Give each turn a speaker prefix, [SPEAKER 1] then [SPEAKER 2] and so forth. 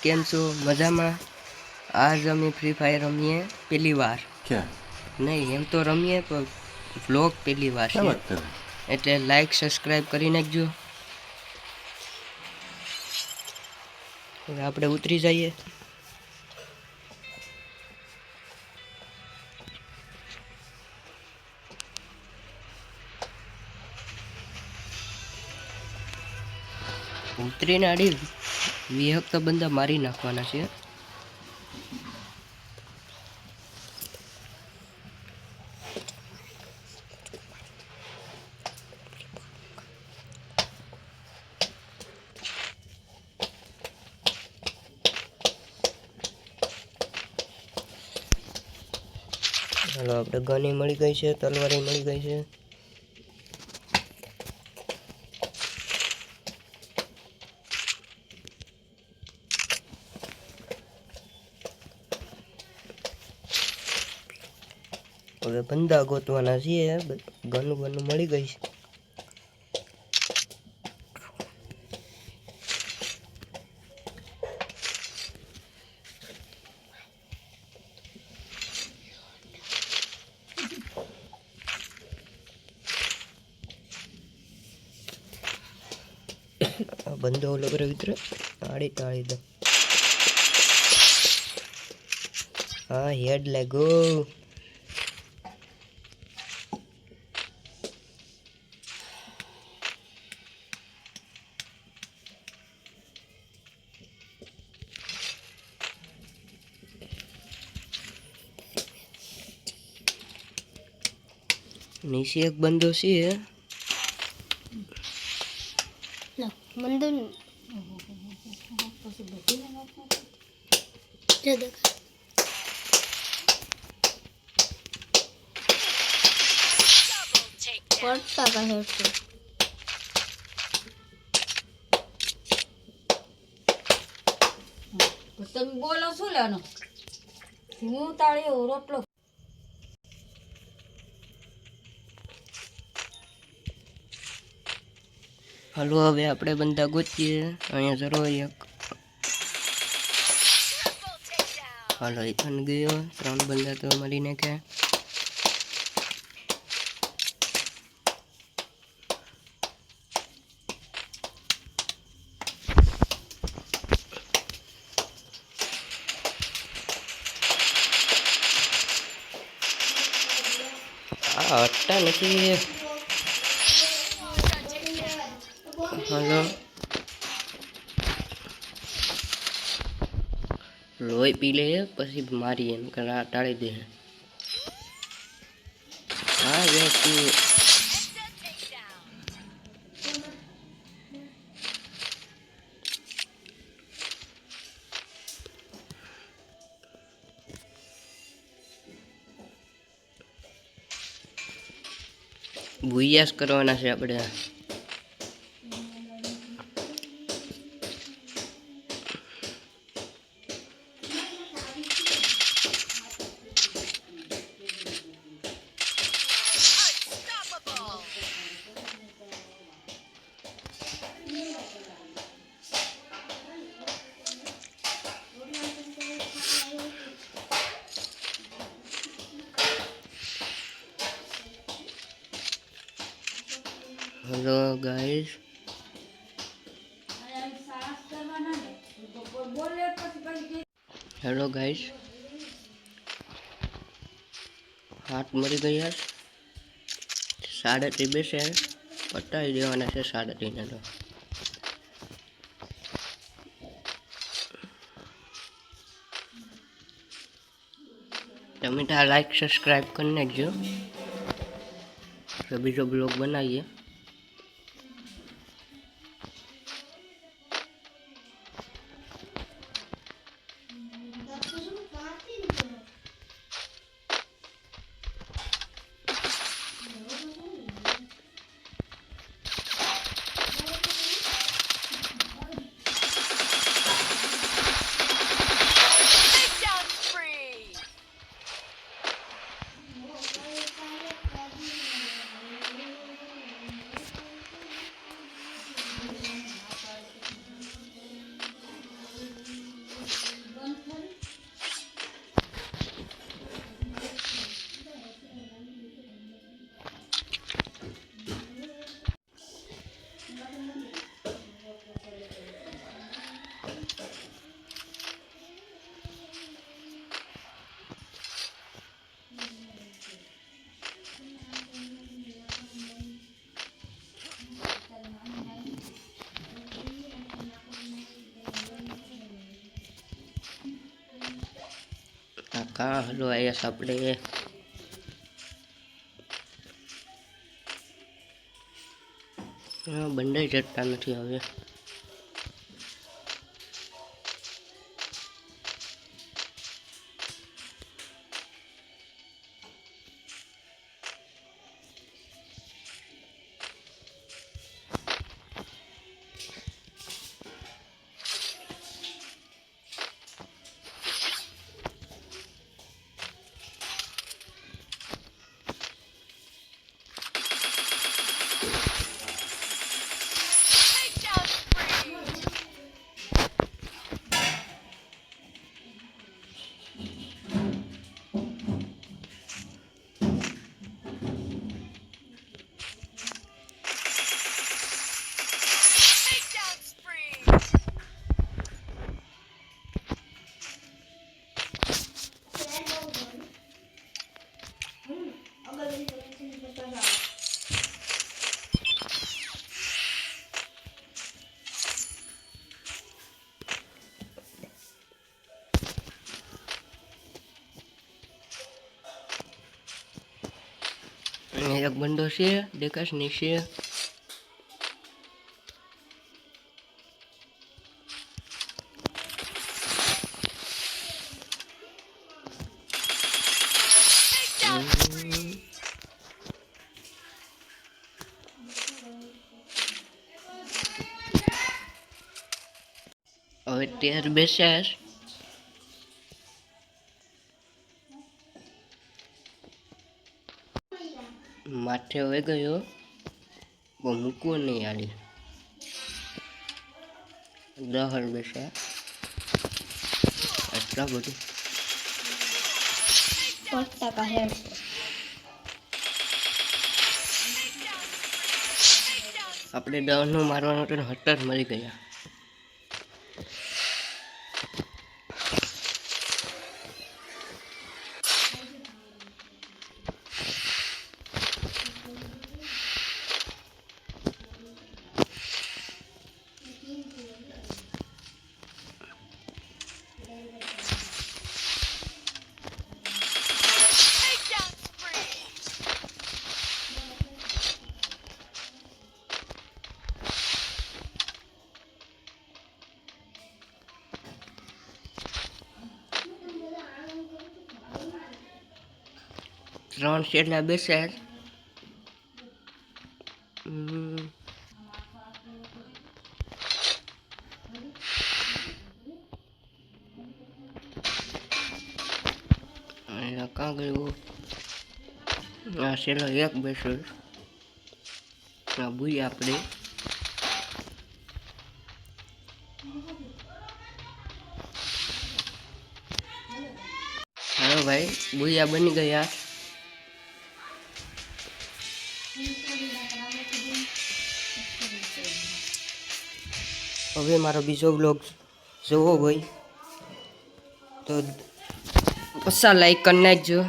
[SPEAKER 1] કેમ છો? મજામાં? આજ અમે ફ્રી ફાયર રમીએ પહેલી વાર.
[SPEAKER 2] क्या
[SPEAKER 1] નહીં એમ તો રમીએ પણ વ્લોગ પહેલી વાર
[SPEAKER 2] क्या
[SPEAKER 1] છે,
[SPEAKER 2] बात कर रहे हैं?
[SPEAKER 1] એટલે લાઈક સબસ્ક્રાઈબ કરી નાખજો. હવે આપણે ઉતરી જઈએ. ઉતરીને આડી વિહકતા બંદા મારી નાખવાના છે. ચાલો આપણે ગની મળી ગઈ છે, તલવારી મળી ગઈ છે. હવે બંદા ગોતવાના છીએ. ગનું મળી ગઈ છે. બંદો ઓલો કરે વિતરે આડી તાળી દો. હા હેડ લાગો. નીચે એક બંદો છે.
[SPEAKER 3] મંદન પડતા કહે છે.
[SPEAKER 4] તમે બોલો શું લેવાનો? હું તાળી રોટલો.
[SPEAKER 1] હાલો હવે આપણે બંદા ગોતીએ. અહીંયા જરો એક. હાલો એ પણ ગયો. 3 બંદા તો મળી નાખ્યા. હટતા નથી. હાલો લોહી પી લે પછી મારી એમ ટાળી દે. હા યસ ભૂયાસ કરવાના છે આપણે. Hello guys, hello guys. હાથ મરી ગયા. 3.5 બેસે પટાવી દેવાના છે. 3.5 તો તમે તો લાઈક સબસ્ક્રાઈબ કરી નાખજો. તો બીજો બ્લોગ બનાવીએ. આ કાં હલવા આવ્યા છે આપણે. બંને જતા નથી હવે. એક બંડો છે દેખાશ નહીં છે. હવે 13 બેસ્યા છે. માથે હવે ગયો પણ મૂકવો નહીં આડી. 10 બેસ્યા એટલા બધું.
[SPEAKER 3] 5% હેડશોટ.
[SPEAKER 1] આપણે 10 નું મારવાનું તો 17 મરી ગયા. ત્રણ શેડલા બેસ્યા. કાં ગયું? આ છેલ્લો એક બેસ્યો. આ ભૂઈ આપણે હાલો ભાઈ ભૂયા બની ગયા. હવે મારો બીજો બ્લોગ જોવો હોય તો પછા લાઈક કરી નાખજો.